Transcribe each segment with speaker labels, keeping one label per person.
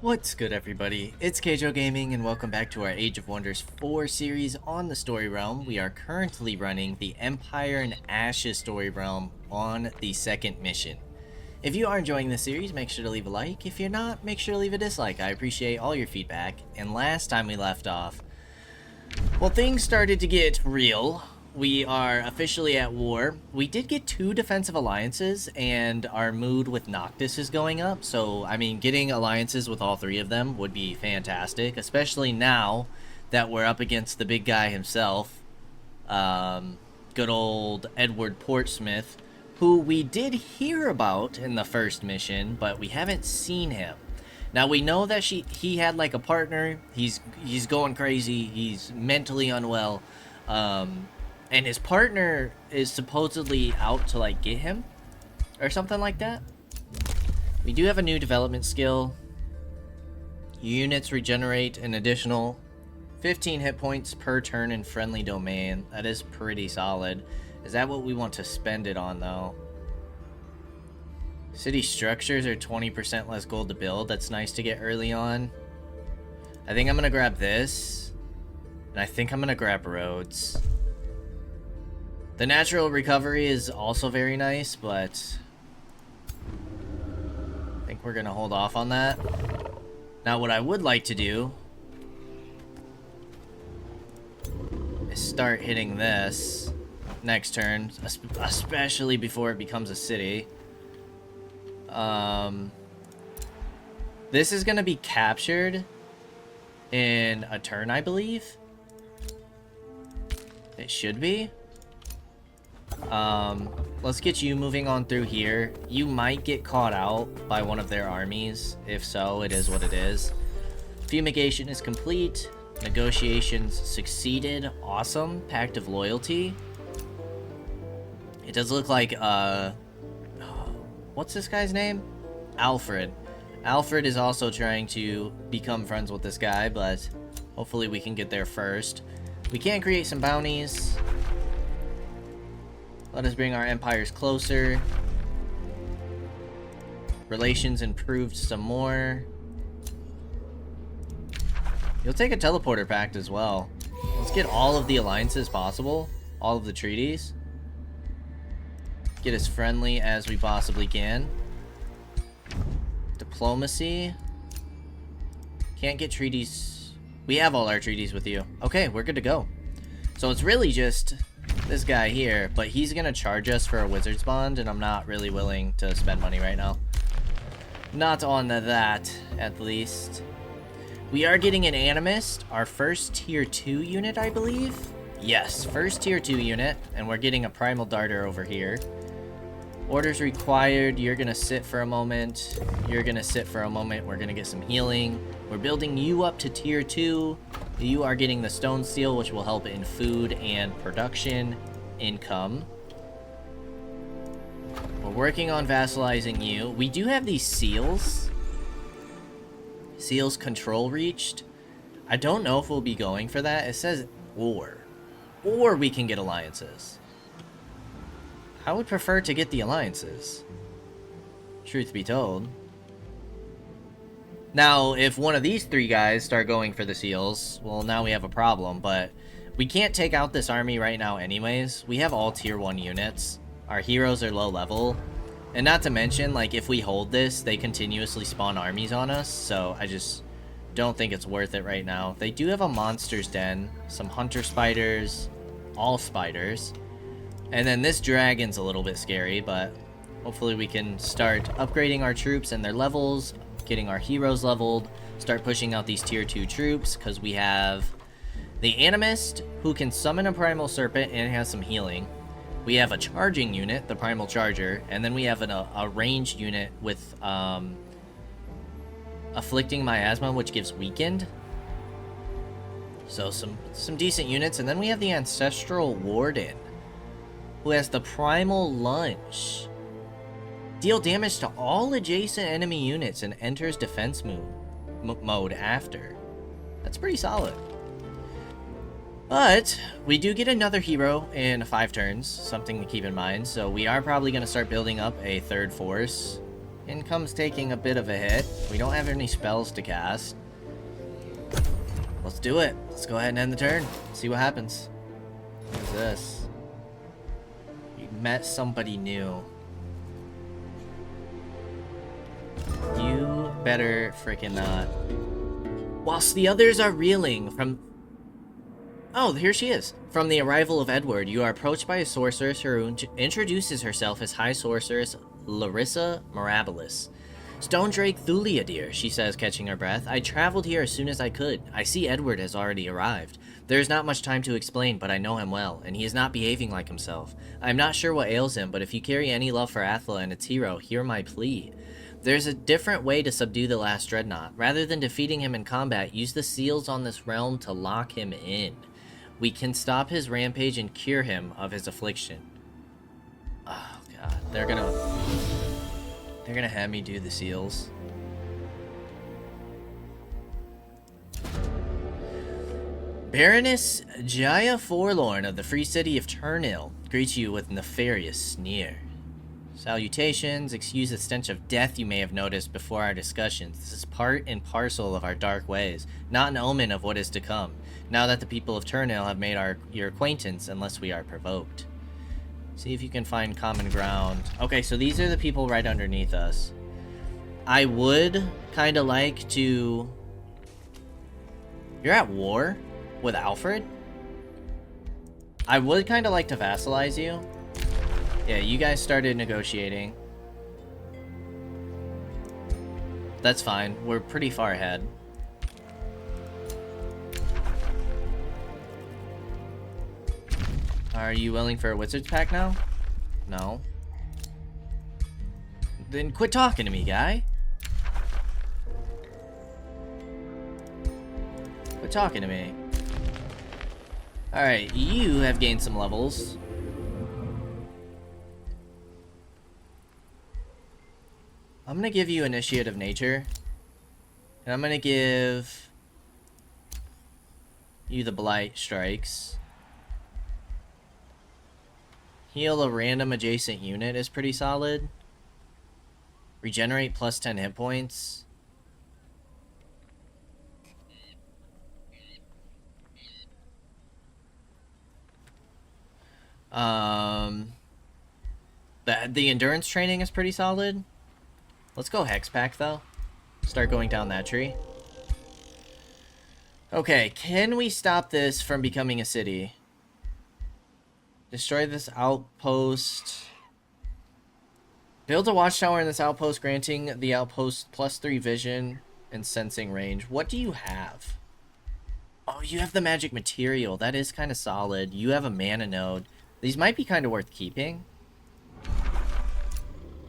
Speaker 1: What's good, everybody? It's Kaige-O Gaming, and welcome back to our Age of Wonders 4 series on the story realm. We are currently running the Empire and Ashes story realm on the second mission. If you are enjoying this series, make sure to leave a like. If you're not, make sure to leave a dislike. I appreciate all your feedback. And last time we left off, well, things started to get real. We are officially at war. We did get 2 defensive alliances, and our mood with Noctis is going up. So, I mean, getting alliances with all 3 of them would be fantastic, especially now that we're up against the big guy himself, good old Edward Portsmouth, who we did hear about in the first mission, but we haven't seen him. Now, we know that he had like a partner. He's going crazy. He's mentally unwell. And his partner is supposedly out to like get him or something like that. We do have a new development skill. Units regenerate an additional 15 hit points per turn in friendly domain. That is pretty solid. Is that what we want to spend it on though? City structures are 20% less gold to build. That's nice to get early on. I think I'm gonna grab this. And I think I'm gonna grab roads. The natural recovery is also very nice, but I think we're gonna hold off on that. Now, what I would like to do is start hitting this next turn, especially before it becomes a city. This is gonna be captured in a turn, I believe. It should be. Let's get you moving on through here. You might get caught out by one of their armies. If so, it is what it is. Fumigation is complete. Negotiations succeeded. Awesome. Pact of Loyalty. It does look like, what's this guy's name? Alfred. Alfred is also trying to become friends with this guy, but hopefully we can get there first. We can create some bounties. Let us bring our empires closer. Relations improved some more. You'll take a teleporter pact as well. Let's get all of the alliances possible. All of the treaties. Get as friendly as we possibly can. Diplomacy. Can't get treaties. We have all our treaties with you. Okay, we're good to go. So it's really just this guy here, but he's gonna charge us for a wizard's bond, and I'm not really willing to spend money right now. Not on that, at least. We are getting an animist, our first tier 2 unit, I believe. Yes, first tier 2 unit, and we're getting a primal darter over here. Orders required. You're gonna sit for a moment. You're gonna sit for a moment. We're gonna get some healing. We're building you up to tier 2. You are getting the stone seal, which will help in food and production income. We're working on vassalizing you. We do have these seals. Seals control reached. I don't know if we'll be going for that. It says or we can get alliances. I would prefer to get the alliances, truth be told. Now, if one of these 3 guys start going for the seals, well, now we have a problem, but we can't take out this army right now anyways. We have all tier 1 units. Our heroes are low level. And not to mention, like, if we hold this, they continuously spawn armies on us, so I just don't think it's worth it right now. They do have a monster's den, some hunter spiders, all spiders. And then this dragon's a little bit scary, but hopefully we can start upgrading our troops and their levels, getting our heroes leveled, start pushing out these tier 2 troops, because we have the animist who can summon a primal serpent and has some healing. We have a charging unit, the primal charger, and then we have a ranged unit with afflicting miasma, which gives weakened. So some decent units. And then we have the ancestral warden, who has the primal lunge. Deal damage to all adjacent enemy units and enters defense mode after. That's pretty solid. But we do get another hero in 5 turns, something to keep in mind. So we are probably going to start building up a third force Income's taking a bit of a hit. We don't have any spells to cast. Let's do it. Let's go ahead and end the turn. See what happens. What is this? You met somebody new. You better freaking not. Whilst the others are reeling from... Oh, here she is. From the arrival of Edward, you are approached by a sorceress who introduces herself as High Sorceress Larissa Mirabilis. Stone Drake Thulia, dear, she says, catching her breath. I traveled here as soon as I could. I see Edward has already arrived. There is not much time to explain, but I know him well, and he is not behaving like himself. I am not sure what ails him, but if you carry any love for Athla and its hero, hear my plea. There's a different way to subdue the last dreadnought. Rather than defeating him in combat, use the seals on this realm to lock him in. We can stop his rampage and cure him of his affliction. Oh god, they're gonna have me do the seals. Baroness Jaya Forlorn of the Free City of Turnhill greets you with nefarious sneer. Salutations, excuse the stench of death you may have noticed before our discussions. This is part and parcel of our dark ways, not an omen of what is to come, now that the people of Turnhill have made your acquaintance, unless we are provoked. See if you can find common ground. Okay, so these are the people right underneath us. I would kind of like to... You're at war with Alfred? I would kind of like to vassalize you. Yeah, you guys started negotiating. That's fine. We're pretty far ahead. Are you willing for a Wizard's Pact now? No. Then quit talking to me, guy. Quit talking to me. Alright, you have gained some levels. I'm gonna give you Initiative Nature. And I'm gonna give you the Blight Strikes. Heal a random adjacent unit is pretty solid. Regenerate plus 10 hit points. The endurance training is pretty solid. Let's go Hex Pack, though. Start going down that tree. Okay, can we stop this from becoming a city? Destroy this outpost. Build a watchtower in this outpost, granting the outpost +3 vision and sensing range. What do you have? Oh, you have the magic material. That is kind of solid. You have a mana node. These might be kind of worth keeping.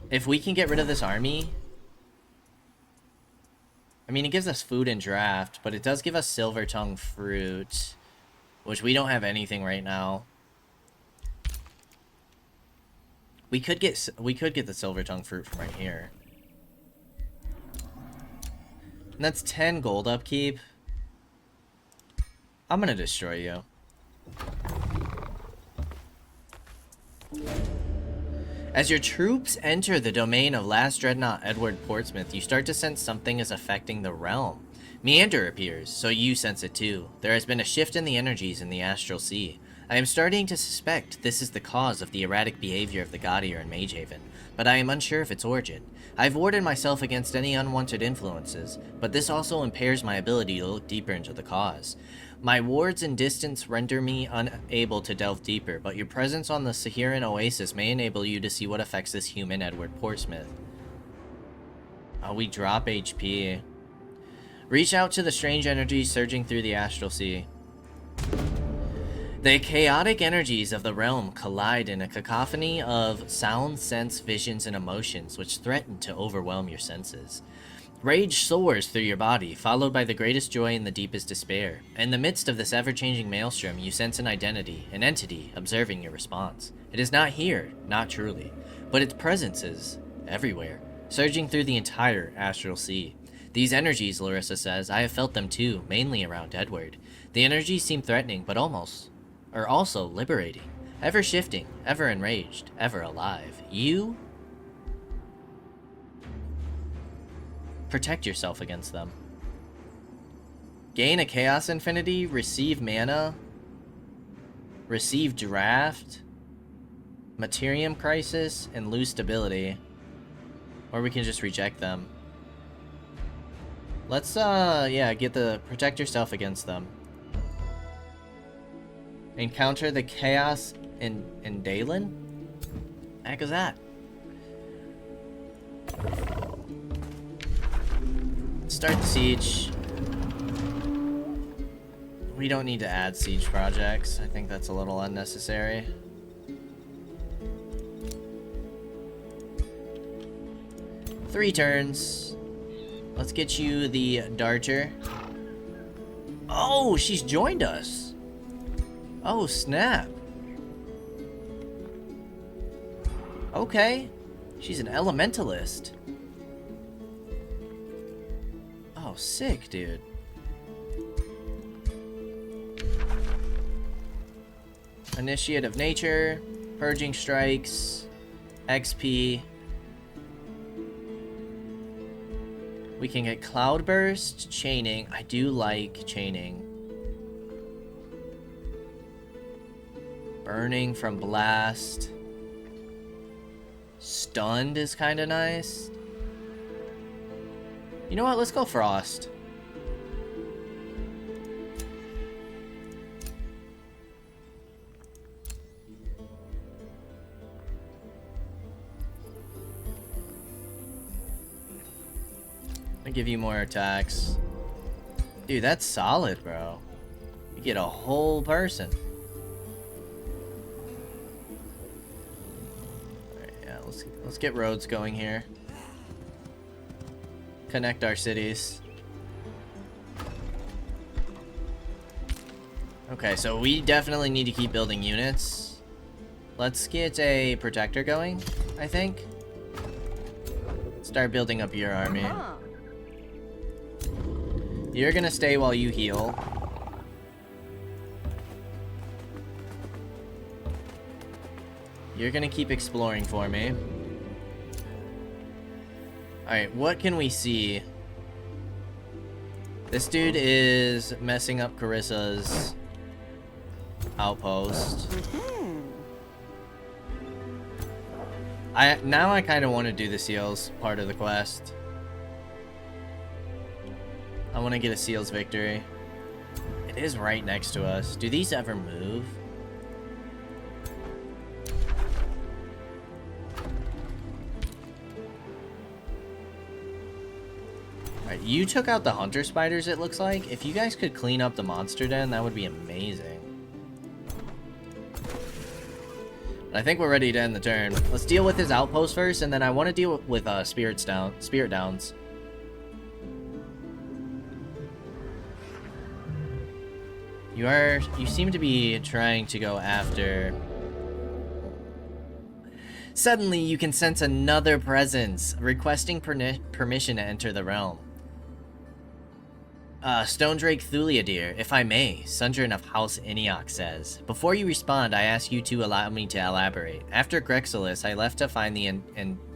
Speaker 1: If we can get rid of this army... I mean, it gives us food and draft, but it does give us Silver Tongue Fruit, which we don't have anything right now. We could get the Silver Tongue Fruit from right here. And that's 10 gold upkeep. I'm gonna destroy you. As your troops enter the domain of last dreadnought Edward Portsmouth, you start to sense something is affecting the realm. Meander appears, so you sense it too. There has been a shift in the energies in the astral sea. I am starting to suspect this is the cause of the erratic behavior of the Gaudier in Magehaven, but I am unsure of its origin. I've warded myself against any unwanted influences, but this also impairs my ability to look deeper into the cause. My wards and distance render me unable to delve deeper, but your presence on the Saharan Oasis may enable you to see what affects this human Edward Portsmouth. Oh, we drop HP. Reach out to the strange energies surging through the astral sea. The chaotic energies of the realm collide in a cacophony of sound, sense, visions, and emotions which threaten to overwhelm your senses. Rage soars through your body, followed by the greatest joy and the deepest despair. In the midst of this ever-changing maelstrom, you sense an identity, an entity, observing your response. It is not here, not truly, but its presence is everywhere, surging through the entire astral sea. These energies, Larissa says, I have felt them too, mainly around Edward. The energies seem threatening, but are also liberating, ever-shifting, ever enraged, ever alive. You Protect yourself against them. Gain a Chaos Infinity, receive mana, receive Draft, Materium Crisis, and lose stability. Or we can just reject them. Let's, yeah, get the protect yourself against them. Encounter the Chaos in Dalen? Heck is that? Start the siege. We don't need to add siege projects. I think that's a little unnecessary. Three turns. Let's get you the Darcher. Oh, she's joined us. Oh, snap. Okay. She's an elementalist. Oh, sick, dude. Initiate of Nature, Purging Strikes, XP. We can get Cloudburst, Chaining. I do like Chaining. Burning from Blast. Stunned is kind of nice. You know what? Let's go Frost. I'll give you more attacks. Dude, that's solid, bro. You get a whole person. Alright, yeah, let's get roads going here. Connect our cities. Okay, so we definitely need to keep building units. Let's get a protector going, I think. Start building up your army. You're gonna stay while you heal. You're gonna keep exploring for me. Alright, what can we see? This dude is messing up Carissa's outpost. Now I kind of want to do the seals part of the quest. I want to get a seals victory. It is right next to us. Do these ever move? Alright, you took out the hunter spiders, it looks like. If you guys could clean up the monster den, that would be amazing. I think we're ready to end the turn. Let's deal with his outpost first, and then I want to deal with spirit downs. You seem to be trying to go after. Suddenly, you can sense another presence, requesting permission to enter the realm. Stone Drake Thuliadir, if I may, Sundrin of House Iniok says. Before you respond, I ask you to allow me to elaborate. After Grexilus, I left to find the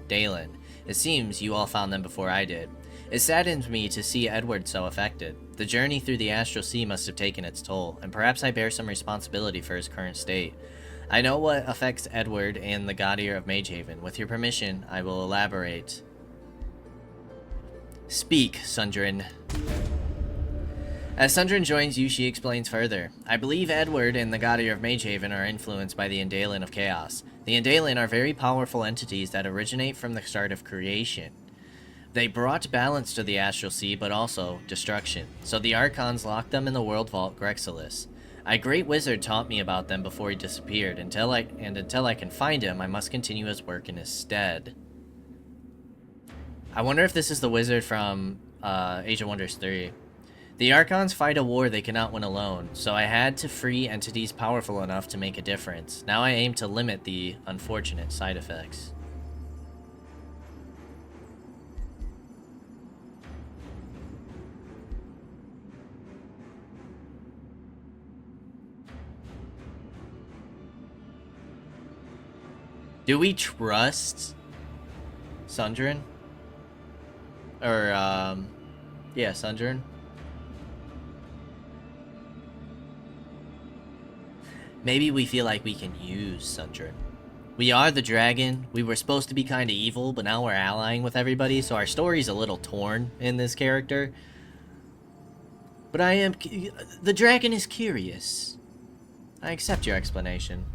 Speaker 1: Dalen. It seems you all found them before I did. It saddens me to see Edward so affected. The journey through the Astral Sea must have taken its toll, and perhaps I bear some responsibility for his current state. I know what affects Edward and the God-Ear of Magehaven. With your permission, I will elaborate. Speak, Sundrin. As Sundrin joins you, she explains further. I believe Edward and the God-Ear of Magehaven are influenced by the Indalen of Chaos. The Indalen are very powerful entities that originate from the start of creation. They brought balance to the Astral Sea, but also destruction. So the Archons locked them in the World Vault Grexilus. A great wizard taught me about them before he disappeared. Until I can find him, I must continue his work in his stead. I wonder if this is the wizard from Age of Wonders 3. The Archons fight a war they cannot win alone, so I had to free entities powerful enough to make a difference. Now I aim to limit the unfortunate side effects. Do we trust Sundrin? Or, yeah, Sundrin. Maybe we feel like we can use Sundrin. We are the dragon. We were supposed to be kind of evil, but now we're allying with everybody, so our story's a little torn in this character. But the dragon is curious. I accept your explanation.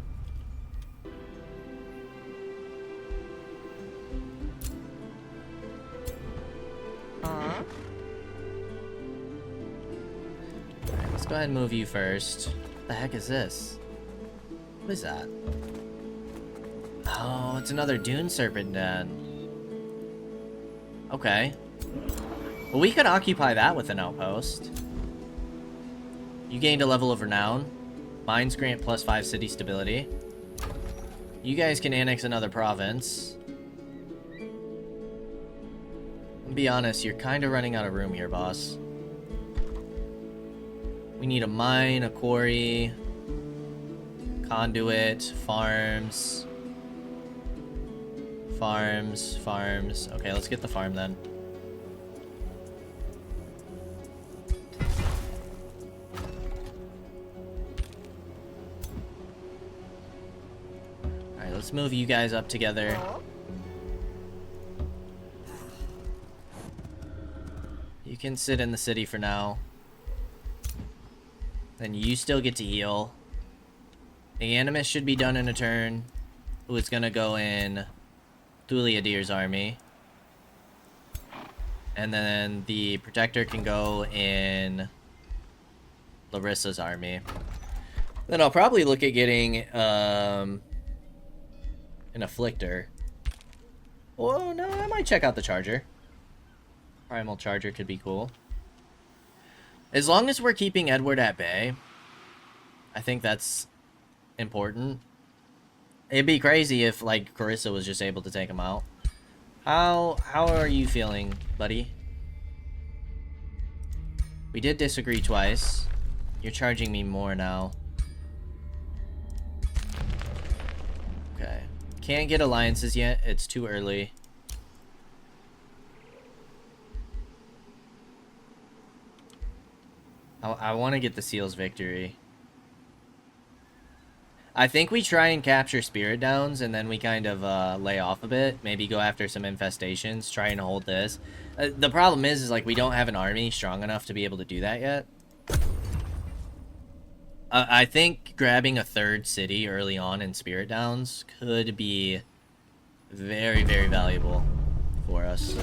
Speaker 1: Alright, let's go ahead and move you first. What the heck is this? What is that? Oh, it's another Dune Serpent Den. Okay. Well, we could occupy that with an outpost. You gained a level of renown. Mines grant +5 city stability. You guys can annex another province. And be honest, you're kind of running out of room here, boss. We need a mine, a quarry, conduit, farms. Farms. Okay, let's get the farm then. Alright, let's move you guys up together. You can sit in the city for now. Then you still get to heal. The Animus should be done in a turn. Ooh, it's gonna go in Thuliadir's army. And then the Protector can go in Larissa's army. Then I'll probably look at getting an Afflictor. Oh no, I might check out the Charger. Primal Charger could be cool. As long as we're keeping Edward at bay, I think that's important. It'd be crazy if, like, Carissa was just able to take him out. How are you feeling, buddy? We did disagree twice. You're charging me more now. Okay. Can't get alliances yet. It's too early. I want to get the Seal's victory. I think we try and capture Spirit Downs, and then we kind of lay off a bit. Maybe go after some infestations, try and hold this. The problem is like we don't have an army strong enough to be able to do that yet. I think grabbing a third city early on in Spirit Downs could be very, very valuable for us.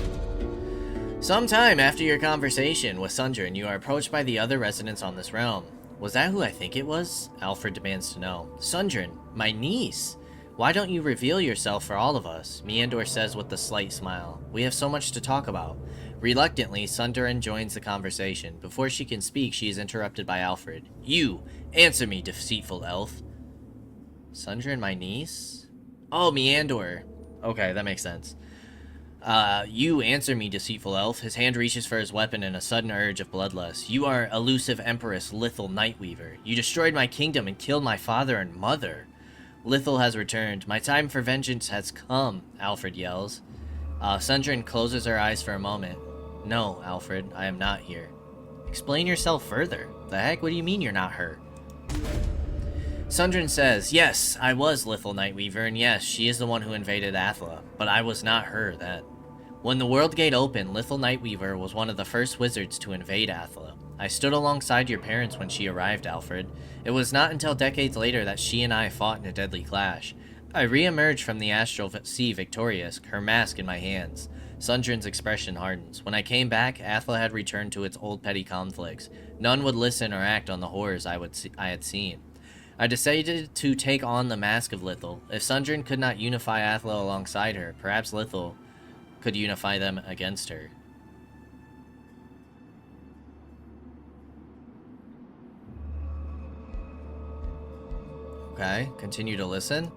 Speaker 1: Sometime after your conversation with Sundrin, you are approached by the other residents on this realm. Was that who I think it was? Alfred demands to know. Sundrin, my niece. Why don't you reveal yourself for all of us? Meandor says with a slight smile. We have so much to talk about. Reluctantly, Sundrin joins the conversation. Before she can speak, she is interrupted by Alfred. You! Answer me, deceitful elf. Sundrin, my niece? Oh, Meandor. Okay, that makes sense. You answer me, deceitful elf. His hand reaches for his weapon in a sudden urge of bloodlust. You are elusive Empress Lithel Nightweaver. You destroyed my kingdom and killed my father and mother. Lithel has returned. My time for vengeance has come, Alfred yells. Sundrin closes her eyes for a moment. No, Alfred, I am not here. Explain yourself further. The heck, what do you mean you're not her? Sundrin says, yes, I was Lithel Nightweaver, and yes, she is the one who invaded Athla, but I was not her then. When the World Gate opened, Lithel Nightweaver was one of the first wizards to invade Athla. I stood alongside your parents when she arrived, Alfred. It was not until decades later that she and I fought in a deadly clash. I re-emerged from the Astral Sea victorious, her mask in my hands. Sundrin's expression hardens. When I came back, Athla had returned to its old petty conflicts. None would listen or act on the horrors I had seen. I decided to take on the mask of Lithel. If Sundrin could not unify Athla alongside her, perhaps Lithel could unify them against her. Okay, continue to listen.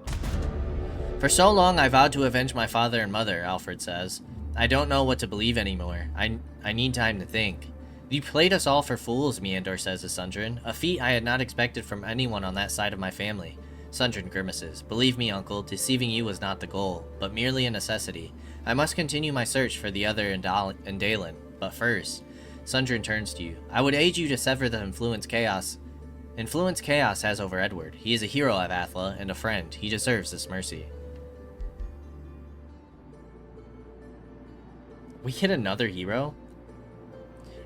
Speaker 1: For so long, I vowed to avenge my father and mother, Alfred says. I don't know what to believe anymore. I need time to think. You played us all for fools, Meandor says to Sundrin. A feat I had not expected from anyone on that side of my family. Sundrin grimaces. Believe me, uncle, deceiving you was not the goal, but merely a necessity. I must continue my search for the other Indalen, but first, Sundrin turns to you. I would aid you to sever the influence Chaos has over Edward. He is a hero of Athla and a friend. He deserves this mercy. We get another hero?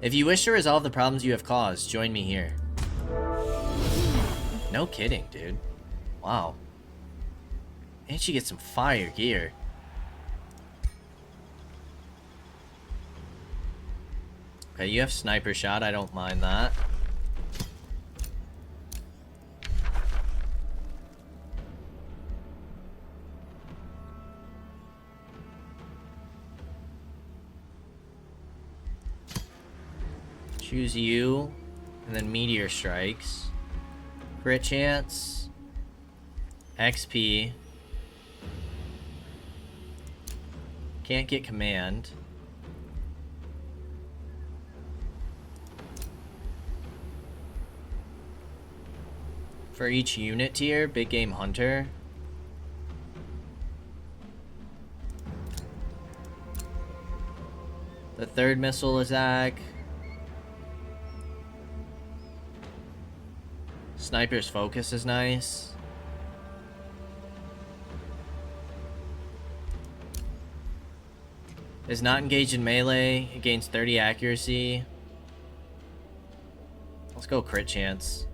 Speaker 1: If you wish to resolve the problems you have caused, join me here. No kidding, dude. Wow. And she gets some fire gear. Okay, you have sniper shot. I don't mind that. Choose you, and then meteor strikes. Crit chance. XP. Can't get command. For each unit tier, big game hunter. The third missile attack. Sniper's focus is nice. Is not engaged in melee. It gains 30 accuracy. Let's go crit chance.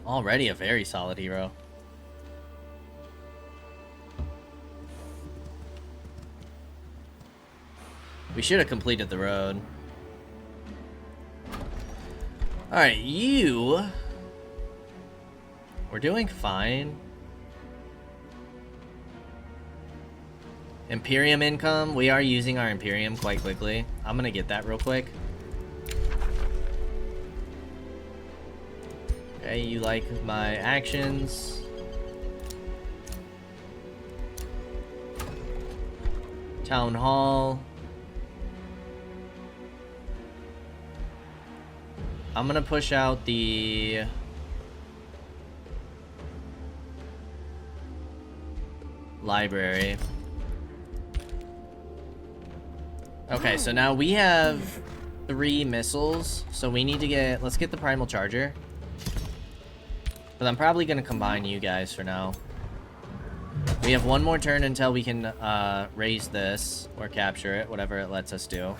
Speaker 1: Already a very solid hero. We should have completed the road. Alright, you... We're doing fine. Imperium income. We are using our Imperium quite quickly. I'm gonna get that real quick. Okay, you like my actions. Town Hall. I'm gonna push out the library. Okay, so now we have 3 missiles, so we need to get, let's get the primal charger. But I'm probably gonna combine you guys for now. We have 1 more turn until we can raise this or capture it, whatever it lets us do.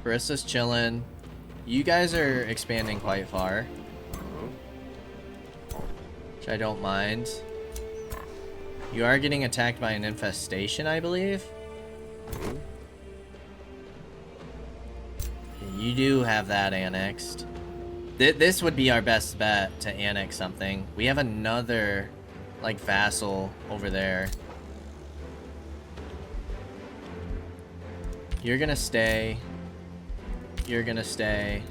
Speaker 1: Barissa's chilling. You guys are expanding quite far, which I don't mind. You are getting attacked by an infestation, I believe. You do have that annexed. This would be our best bet to annex something. We have another, like, vassal over there. You're gonna stay. You're gonna stay.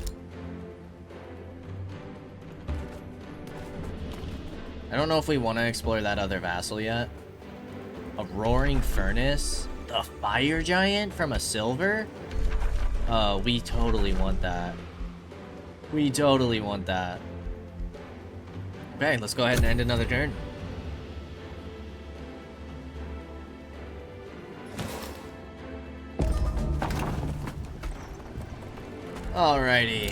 Speaker 1: I don't know if we want to explore that other vassal yet. A roaring furnace? The fire giant from a silver? We totally want that. We totally want that. Okay, let's go ahead and end another turn. Alrighty.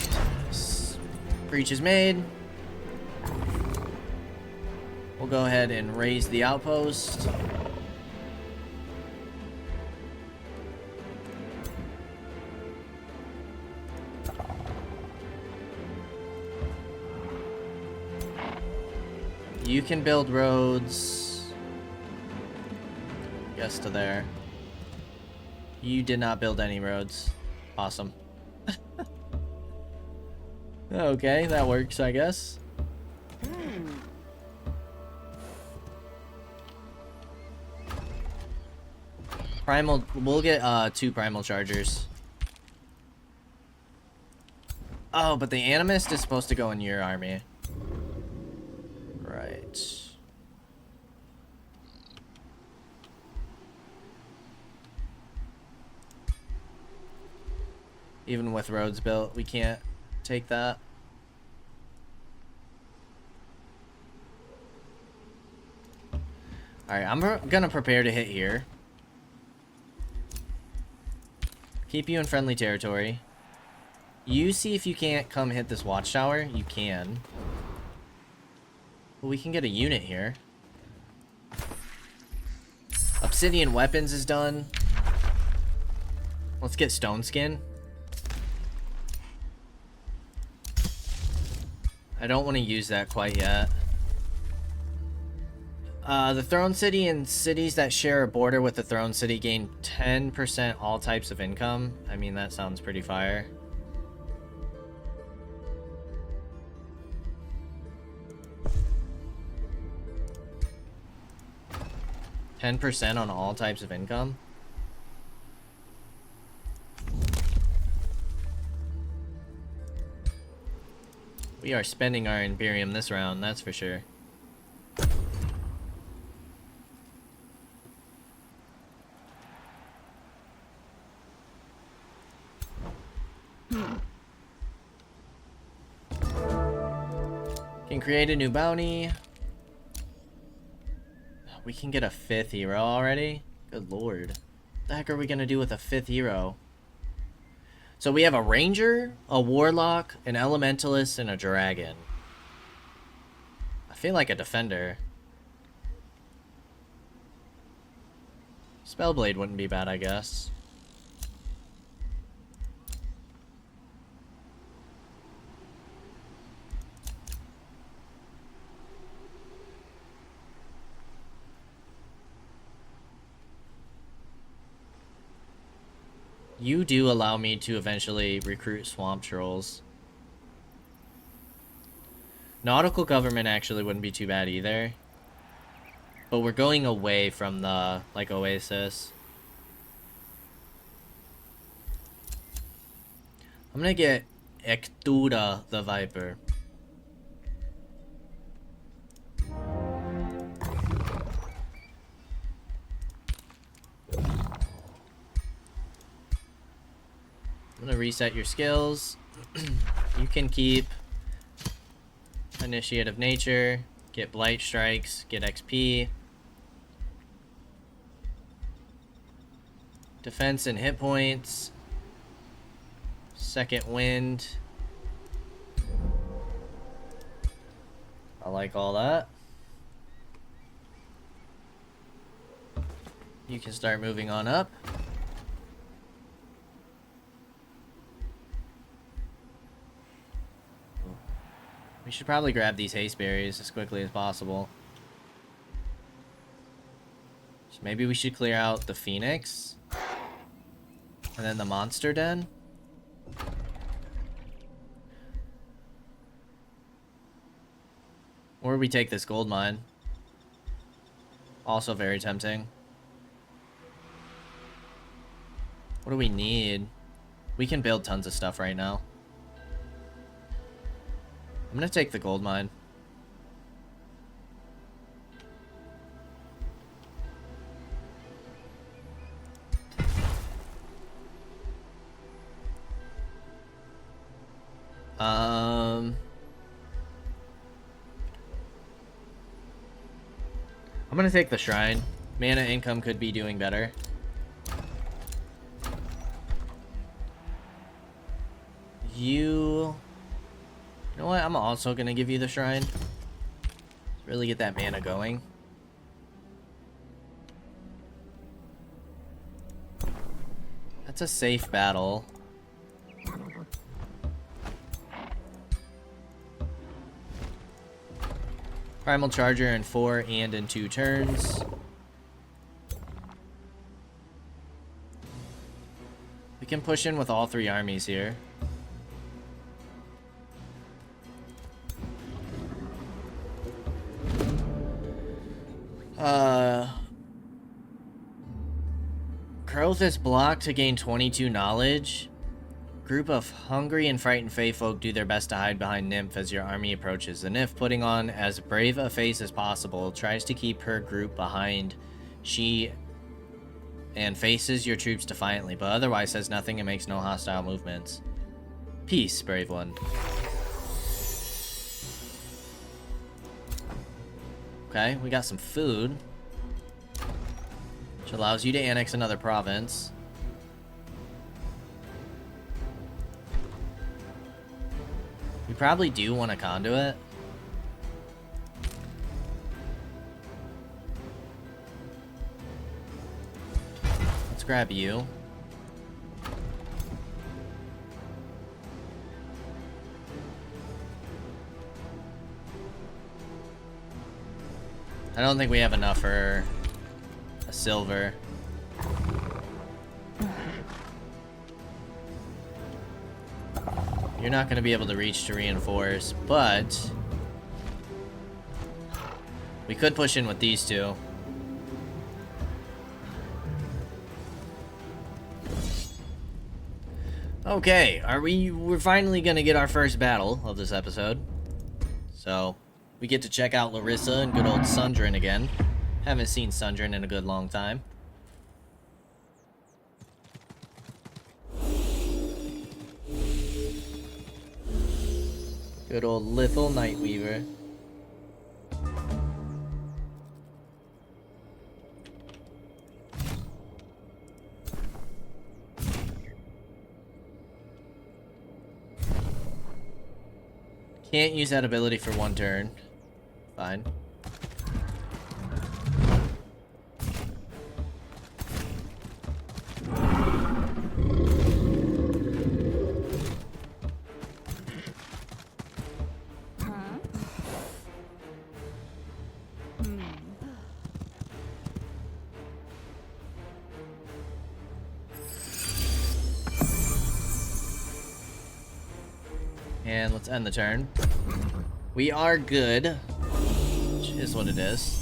Speaker 1: Breach is made. We'll go ahead and raise the outpost. You can build roads. Yes, to there. You did not build any roads. Awesome. Okay, that works, I guess. Primal, we'll get 2 primal chargers. Oh, but the animist is supposed to go in your army. Right. Even with roads built, we can't take that. Alright, I'm gonna prepare to hit here. Keep you in friendly territory. You see if you can't come hit this watchtower. You can. Well, we can get a unit here. Obsidian weapons is done. Let's get stone skin. I don't want to use that quite yet. The Throne City and cities that share a border with the Throne City gain 10% all types of income. I mean, that sounds pretty fire. %10 on all types of income. We are spending our Imperium this round, that's for sure. Can create a new bounty. We can get a 5th hero already? Good lord. What the heck are we gonna do with a 5th hero? So we have a ranger, a warlock, an elementalist, and a dragon. I feel like a defender. Spellblade wouldn't be bad, I guess. You do allow me to eventually recruit swamp trolls. Nautical government actually wouldn't be too bad either. But we're going away from the, like, oasis. I'm gonna get Ektura the Viper. I'm gonna reset your skills. You can keep Initiate of Nature, get Blight Strikes, get XP. Defense and hit points. Second Wind. I like all that. You can start moving on up. We should probably grab these haste berries as quickly as possible. So maybe we should clear out the Phoenix. And then the monster den. Or we take this gold mine. Also very tempting. What do we need? We can build tons of stuff right now. I'm gonna take the gold mine. I'm gonna take the shrine. Mana income could be doing better. You know what? I'm also gonna give you the shrine. Really get that mana going. That's a safe battle. Primal Charger in 4 and in 2 turns. We can push in with all 3 armies here. Growth is blocked to gain 22 knowledge. Group of hungry and frightened Fey folk do their best to hide behind Nymph as your army approaches. The Nymph, putting on as brave a face as possible, tries to keep her group behind. She and faces your troops defiantly, but otherwise says nothing and makes no hostile movements. Peace, brave one. Okay, we got some food. which allows you to annex another province. We probably do want a conduit. Let's grab you. I don't think we have enough for a silver. You're not going to be able to reach to reinforce, but we could push in with these two. Okay, we're finally going to get our first battle of this episode. So, we get to check out Larissa and good old Sundrin again. Haven't seen Sundrin in a good long time. Good old Lithal Nightweaver. Can't use that ability for one turn. Fine. And let's end the turn. We are good, which is what it is.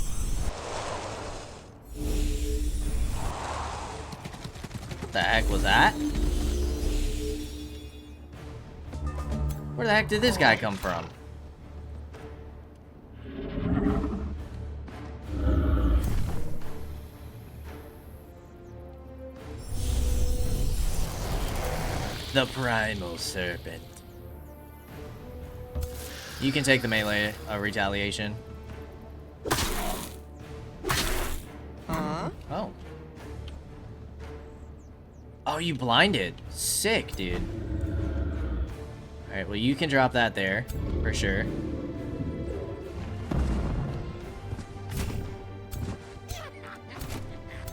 Speaker 1: What the heck was that? Where the heck did this guy come from? The Primal Serpent. You can take the melee retaliation. Oh. Oh, you blinded. Sick, dude. Alright, well, you can drop that there, for sure.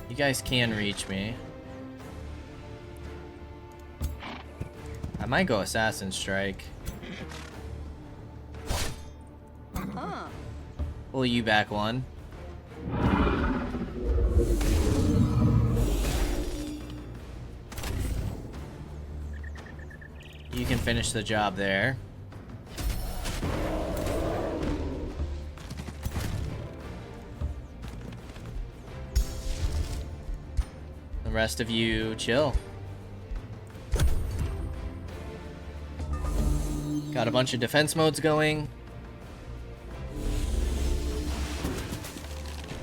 Speaker 1: You guys can reach me. I might go Assassin Strike. Pull you back one. You can finish the job there. The rest of you chill. Got a bunch of defense modes going.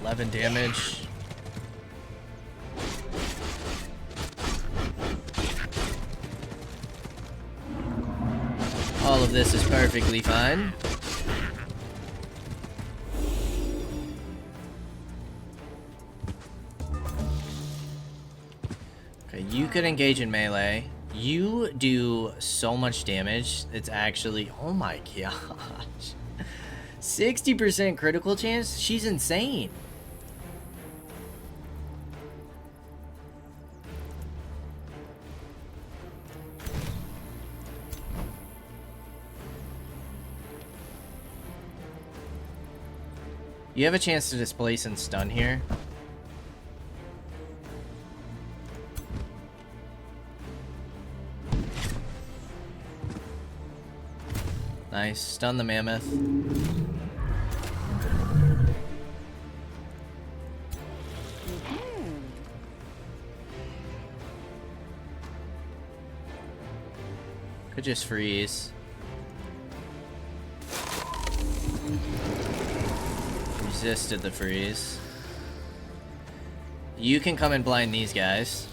Speaker 1: 11 damage. All of this is perfectly fine. Okay, you could engage in melee. You do so much damage. It's actually, oh my gosh. 60% critical chance? She's insane. You have a chance to displace and stun here. Nice. Stun the mammoth. Could just freeze. Resisted the freeze. You can come and blind these guys.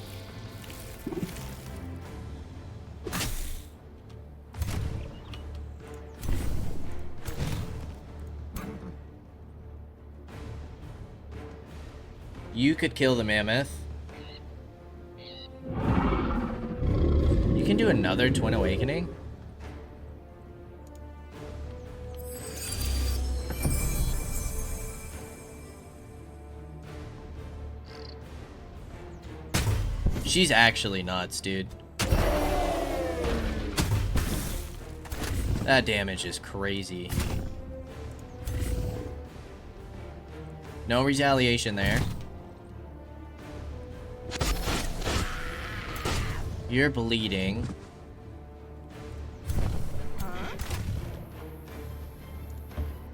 Speaker 1: You could kill the mammoth. You can do another Twin Awakening? She's actually nuts, dude. That damage is crazy. No retaliation there. You're bleeding.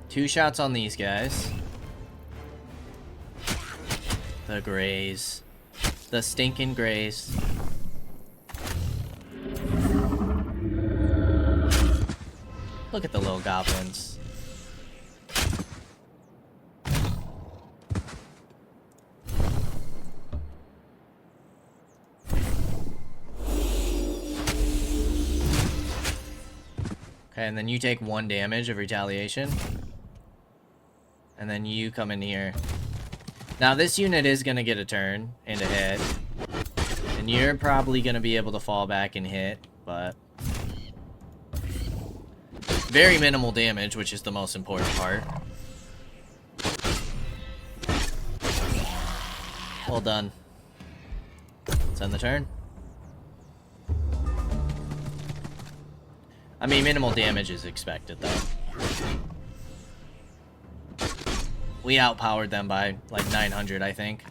Speaker 1: Two shots on these guys. The Greys. The stinking Greys. Look at the little goblins. Okay, and then you take 1 damage of retaliation. And then you come in here. Now this unit is going to get a turn and a hit. And you're probably going to be able to fall back and hit, but... very minimal damage, which is the most important part. Well done. Let's end the turn. I mean, minimal damage is expected, though. We outpowered them by, like, 900, I think.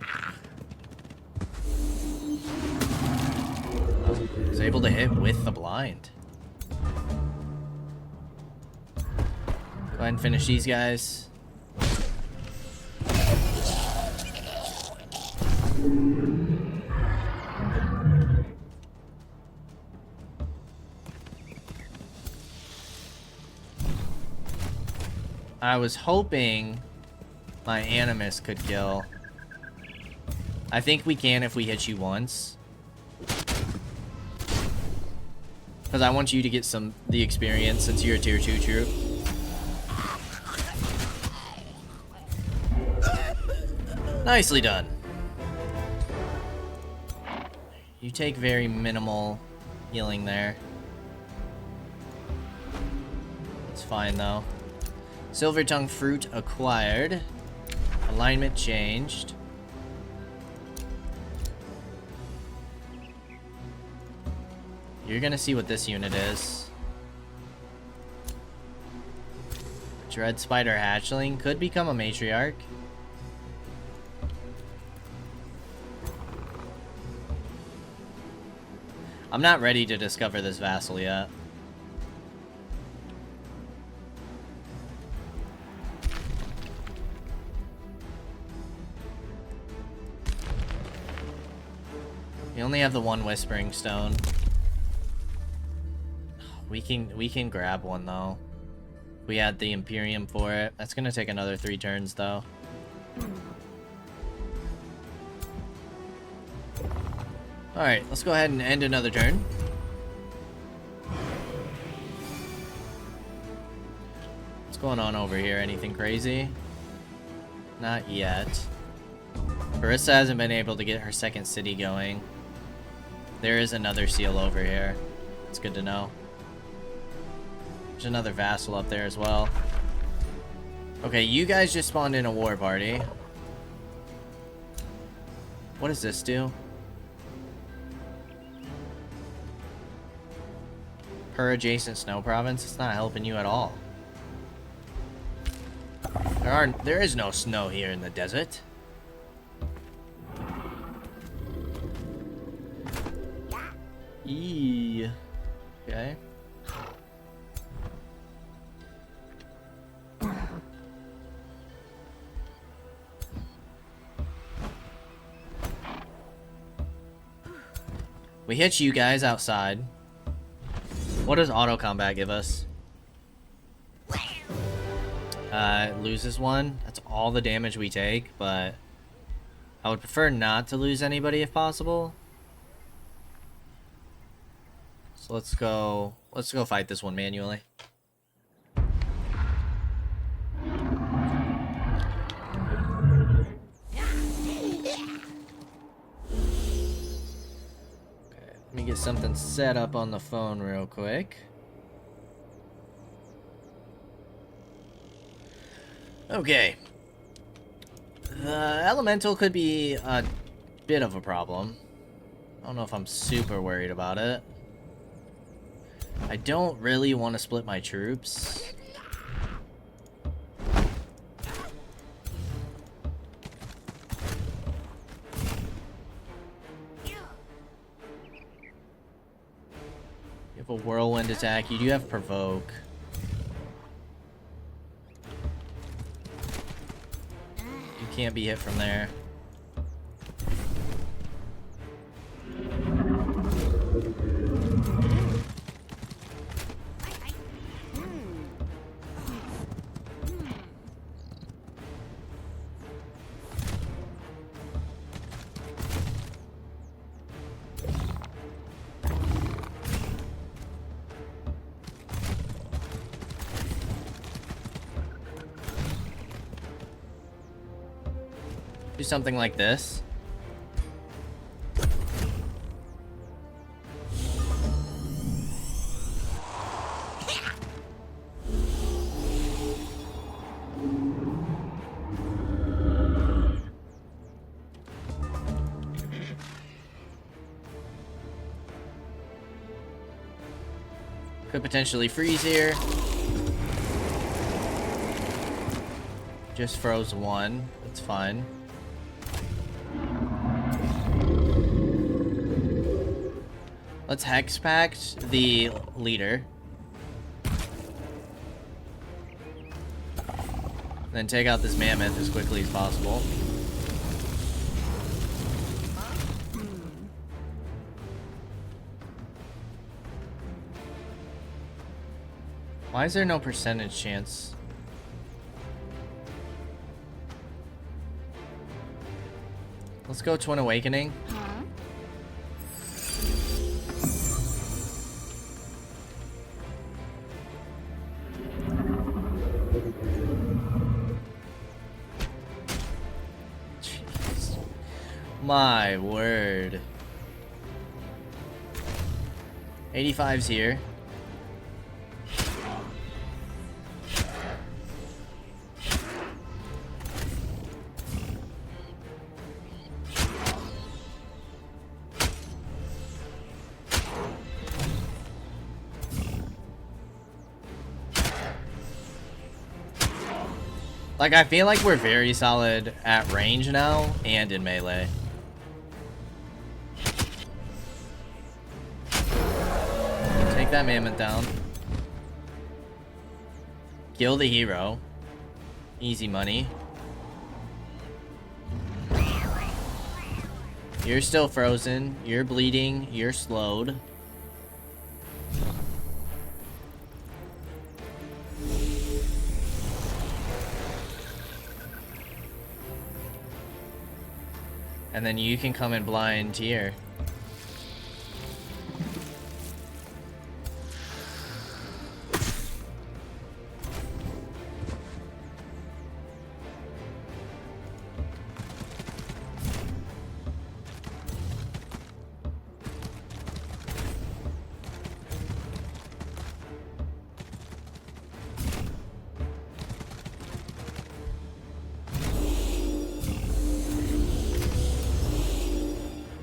Speaker 1: Oh, he was able to hit with the blind. Go ahead and finish these guys. I was hoping my Animus could kill. I think we can if we hit you once. Because I want you to get the experience since you're a tier 2 troop. Nicely done. You take very minimal healing there. It's fine though. Silver Tongue Fruit acquired. Alignment changed. You're gonna see what this unit is. Dread Spider Hatchling could become a matriarch. I'm not ready to discover this vassal yet. We only have the one Whispering Stone. We can grab one though. We had the Imperium for it. That's gonna take another 3 turns though. Alright, let's go ahead and end another turn. What's going on over here? Anything crazy? Not yet. Barissa hasn't been able to get her second city going. There is another seal over here. It's good to know. There's another vassal up there as well. Okay, you guys just spawned in a war party. What does this do? Per adjacent snow province? It's not helping you at all. There is no snow here in the desert. Eee. Okay. We hit you guys outside. What does auto combat give us? It loses 1. That's all the damage we take, but I would prefer not to lose anybody if possible. So let's go fight this one manually. Let me get something set up on the phone real quick. Okay. The elemental could be a bit of a problem. I don't know if I'm super worried about it. I don't really want to split my troops. You have a whirlwind attack. You do have provoke. You can't be hit from there. Do something like this. Could potentially freeze here. Just froze one. That's fine. Let's Hex Pact the leader. Then take out this mammoth as quickly as possible. Why is there no percentage chance? Let's go Twin Awakening. Jeez. My word. 85's here. Like, I feel like we're very solid at range now and in melee. Take that mammoth down. Kill the hero. Easy money. You're still frozen. You're bleeding. You're slowed. And then you can come in blind here.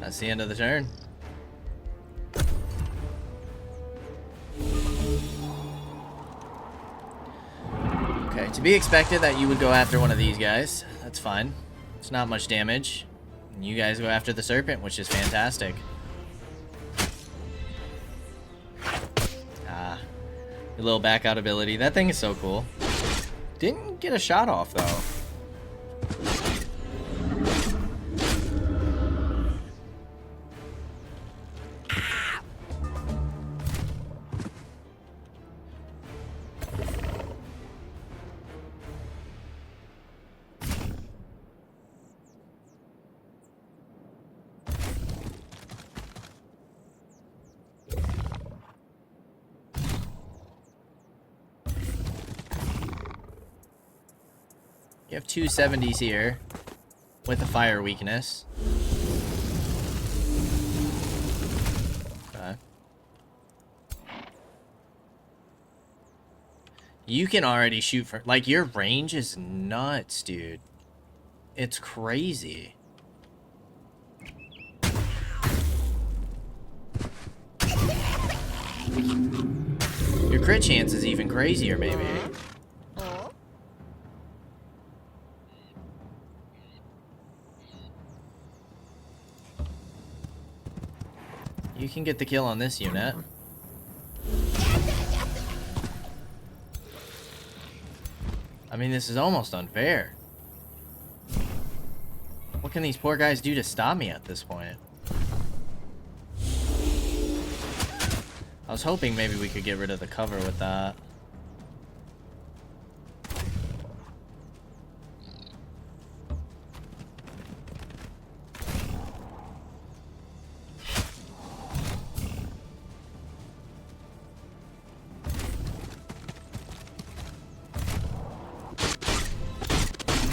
Speaker 1: That's the end of the turn. Okay, to be expected that you would go after one of these guys. That's fine. It's not much damage. And you guys go after the serpent, which is fantastic. Ah, your little back out ability. That thing is so cool. Didn't get a shot off though. You have two 70s here with a fire weakness. You can already shoot for... Like, your range is nuts, dude. It's crazy. Your crit chance is even crazier, maybe. You can get the kill on this unit. I mean, this is almost unfair. What can these poor guys do to stop me at this point? I was hoping maybe we could get rid of the cover with that.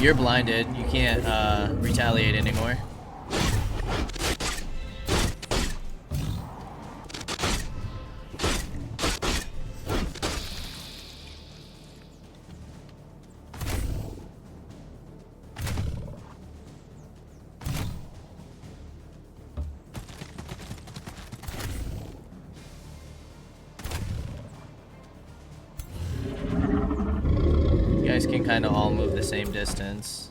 Speaker 1: You're blinded. You can't retaliate anymore. You guys can kind of all move the same distance.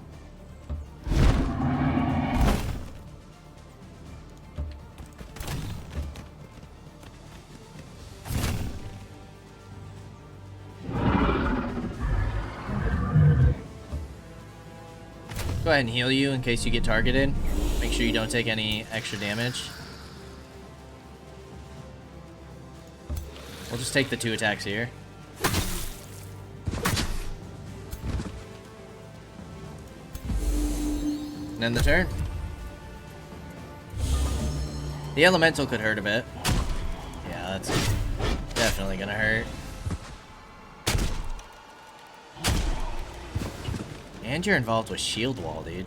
Speaker 1: Go ahead and heal you in case you get targeted. Make sure you don't take any extra damage. We'll just take the 2 attacks here. And end the turn. The elemental could hurt a bit. Yeah, that's definitely gonna hurt. And you're involved with shield wall, dude.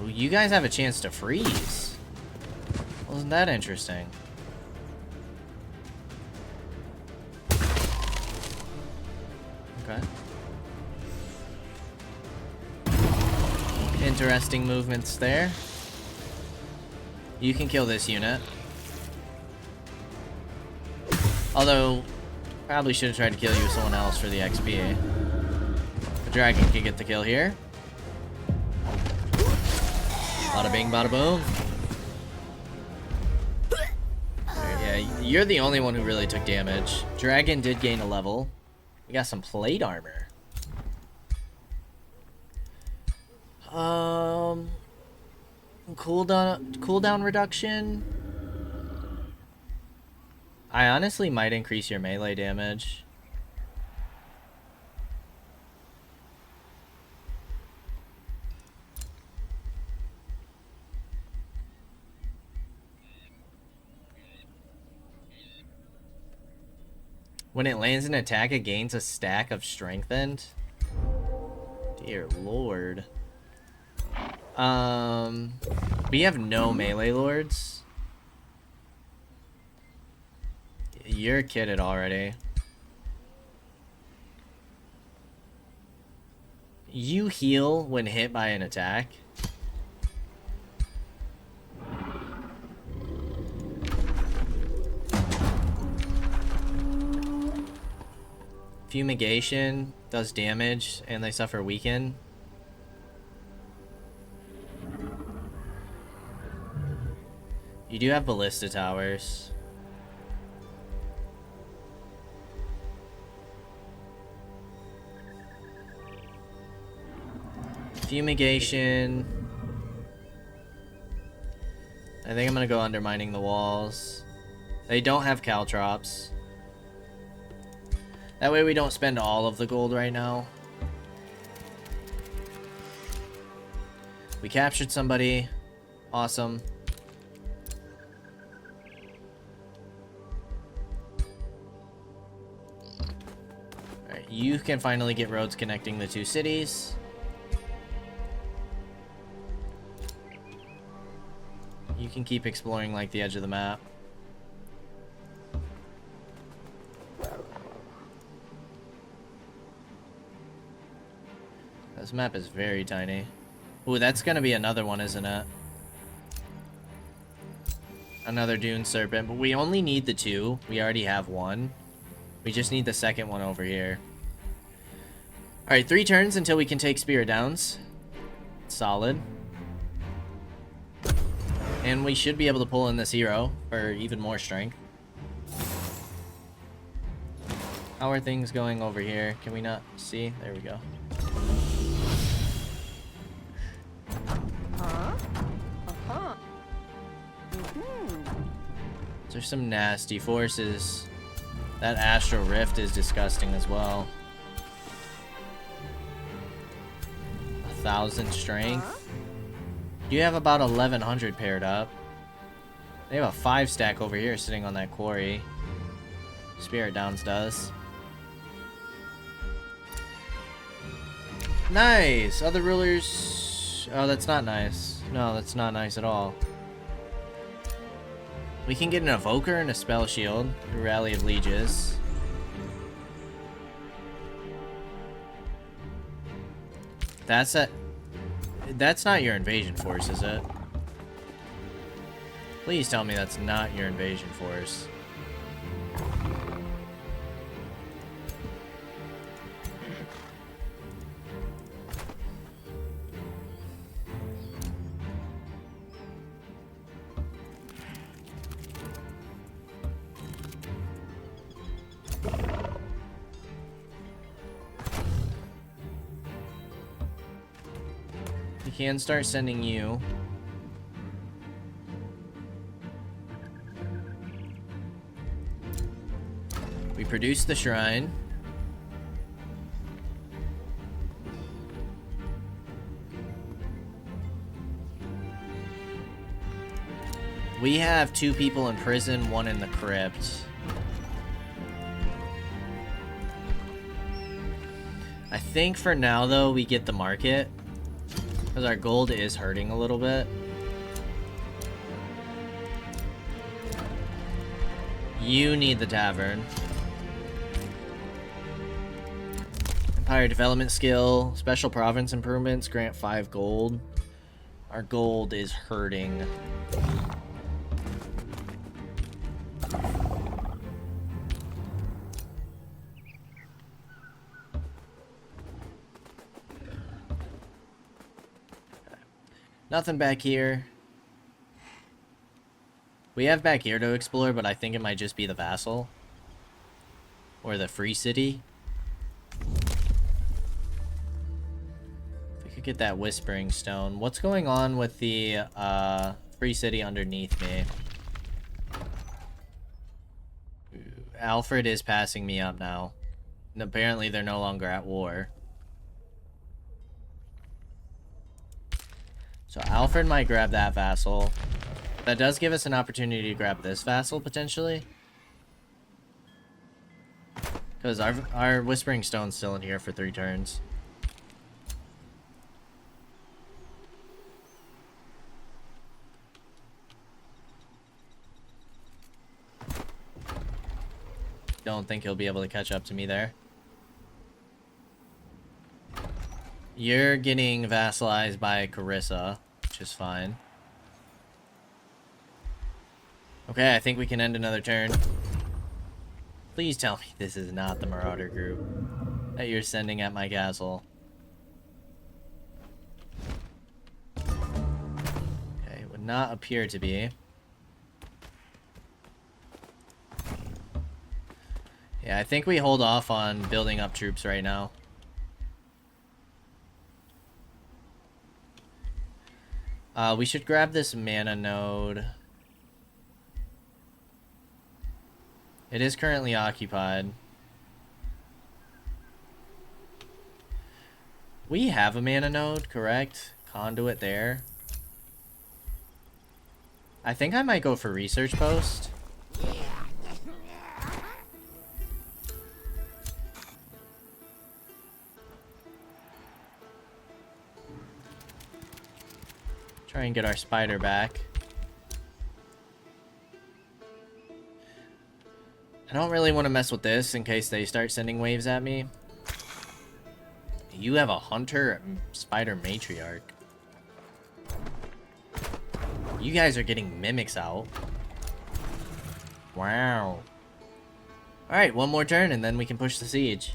Speaker 1: Ooh, you guys have a chance to freeze. Wasn't that interesting? Okay. Interesting movements there. You can kill this unit. Although, probably should have tried to kill you with someone else for the XP. The dragon can get the kill here. Bada bing, bada boom. Yeah, you're the only one who really took damage. Dragon did gain a level. We got some plate armor. Cooldown reduction. I honestly might increase your melee damage. When it lands an attack, it gains a stack of strengthened. Dear lord. We have no melee lords. You're kitted already. You heal when hit by an attack. Fumigation does damage and they suffer weaken. You do have ballista towers. Fumigation. I think I'm gonna go undermining the walls. They don't have caltrops. That way we don't spend all of the gold right now. We captured somebody. Awesome. Alright, you can finally get roads connecting the 2 cities. You can keep exploring like the edge of the map. This map is very tiny. Ooh, that's gonna be another one, isn't it? Another Dune Serpent, but we only need the 2. We already have 1. We just need the second one over here. Alright, 3 turns until we can take Spirit Downs. Solid. And we should be able to pull in this hero for even more strength. How are things going over here? Can we not see? There we go. There's some nasty forces. That Astral Rift is disgusting as well. 1,000 strength. You have about 1,100 paired up. They have a 5-stack over here sitting on that quarry. Spirit Downs does. Nice! Other rulers... Oh, that's not nice. No, that's not nice at all. We can get an Evoker and a Spell Shield. A Rally of Lieges. That's not your invasion force, is it? Please tell me that's not your invasion force. We can start sending you. We produce the shrine. We have 2 people in prison, 1 in the crypt. I think for now, though, we get the market. Because our gold is hurting a little bit. You need the tavern. Empire development skill. Special province improvements grant 5 gold. Our gold is hurting. Nothing back here. We have back here to explore, but I think it might just be the vassal. Or the free city. If we could get that whispering stone. What's going on with the free city underneath me? Alfred is passing me up now. And apparently they're no longer at war. So Alfred might grab that vassal. That does give us an opportunity to grab this vassal, potentially. Because our Whispering Stone's still in here for 3 turns. Don't think he'll be able to catch up to me there. You're getting vassalized by Carissa, which is fine. Okay, I think we can end another turn. Please tell me this is not the Marauder group that you're sending at my castle. Okay, would not appear to be. Yeah, I think we hold off on building up troops right now. We should grab this mana node. It is currently occupied. We have a mana node, correct? Conduit there. I think I might go for research post. Try and get our spider back. I don't really want to mess with this in case they start sending waves at me. you have a hunter spider matriarch. You guys are getting mimics out. Wow. Alright, one more turn and then we can push the siege.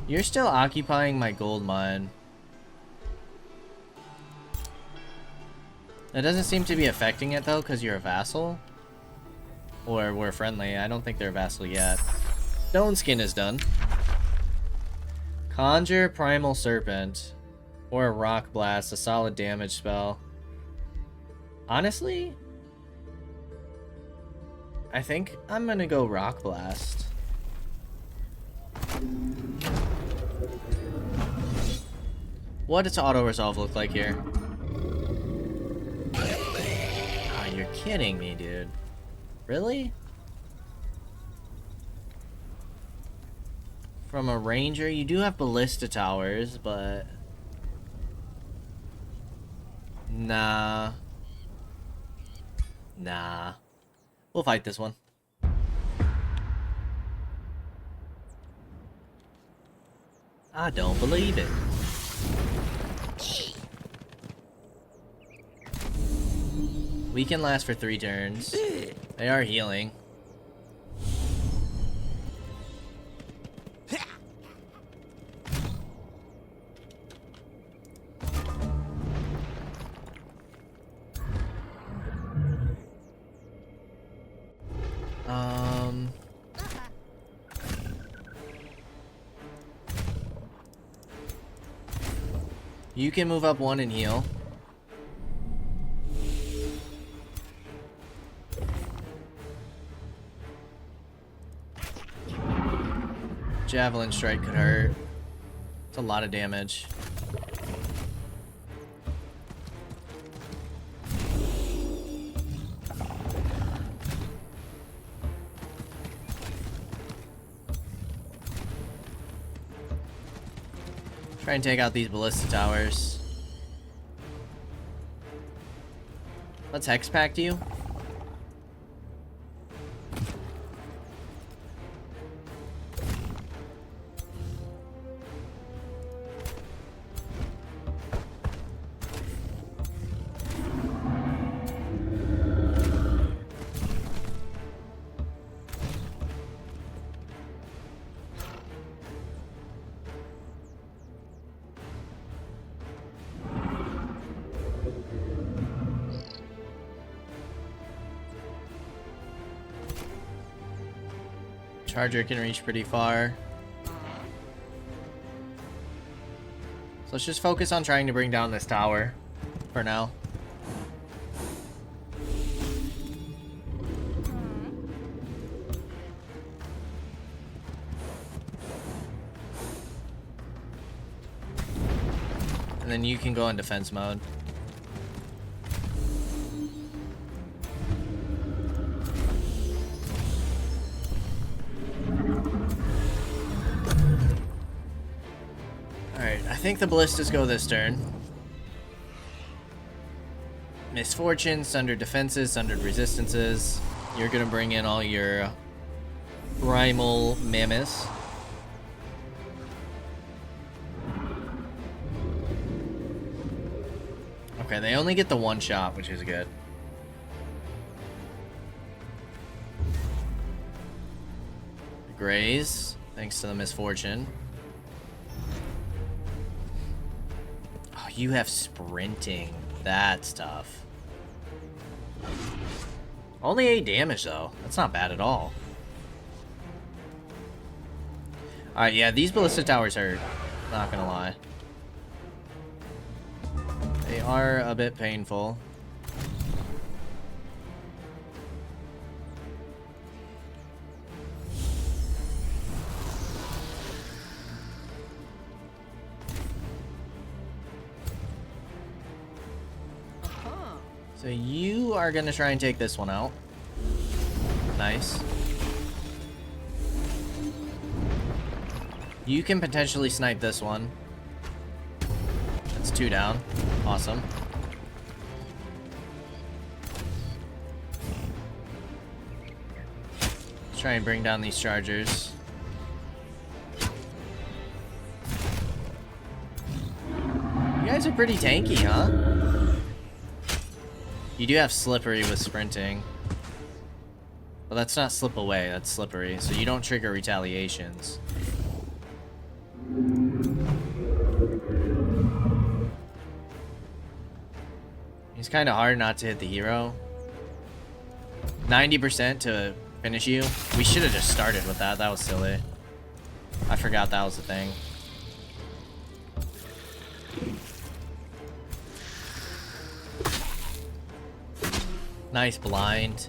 Speaker 1: You're still occupying my gold mine. That doesn't seem to be affecting it though, because you're a vassal. Or we're friendly. I don't think they're a vassal yet. Stone Skin is done. Conjure Primal Serpent. Or a Rock Blast, a solid damage spell. Honestly, I think I'm gonna go Rock Blast. What does auto resolve look like here? Oh, you're kidding me, dude. Really? From a ranger, you do have ballista towers, but nah. We'll fight this one. I don't believe it. We can last for 3 turns. They are healing. You can move up 1 and heal. Javelin strike could hurt. It's a lot of damage. Try and take out these ballista towers. Let's hex pact you. Charger can reach pretty far. So let's just focus on trying to bring down this tower for now. And then you can go in defense mode. I think the ballistas go this turn. Misfortune, sundered defenses, sundered resistances. You're gonna bring in all your primal mammoths. Okay, they only get the 1 shot, which is good. Graze, thanks to the misfortune. You have sprinting. That's tough. Only 8 damage, though. That's not bad at all. Alright, yeah, these ballista towers hurt. Not gonna lie. They are a bit painful. So you are going to try and take this one out. Nice. You can potentially snipe this one. That's 2 down. Awesome. Try and bring down these chargers. You guys are pretty tanky, huh? You do have slippery with sprinting. Well, that's not slip away, that's slippery. So you don't trigger retaliations. It's kind of hard not to hit the hero. 90% to finish you. We should have just started with that. That was silly. I forgot that was the thing. Nice blind.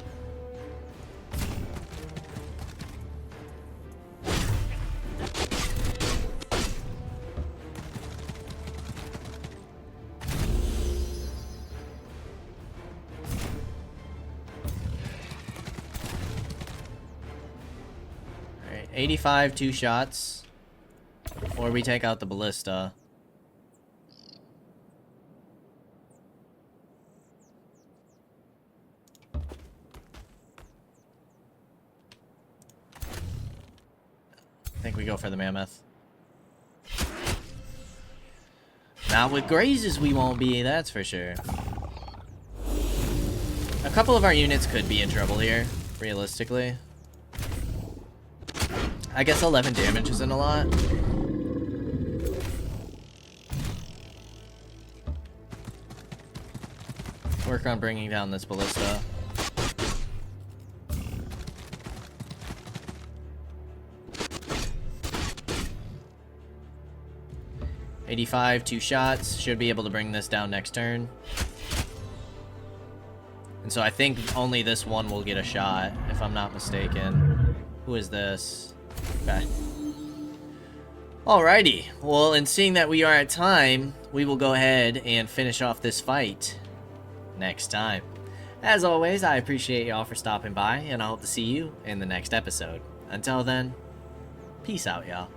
Speaker 1: Alright, 85, 2 shots. Or we take out the ballista. I think we go for the mammoth. Not with grazes we won't be, that's for sure. A couple of our units could be in trouble here, realistically. I guess 11 damage isn't a lot. Work on bringing down this ballista. $85, 2 shots. Should be able to bring this down next turn. And so I think only this one will get a shot, if I'm not mistaken. Who is this? Okay. Alrighty. Well, and seeing that we are at time, we will go ahead and finish off this fight next time. As always, I appreciate y'all for stopping by, and I hope to see you in the next episode. Until then, peace out, y'all.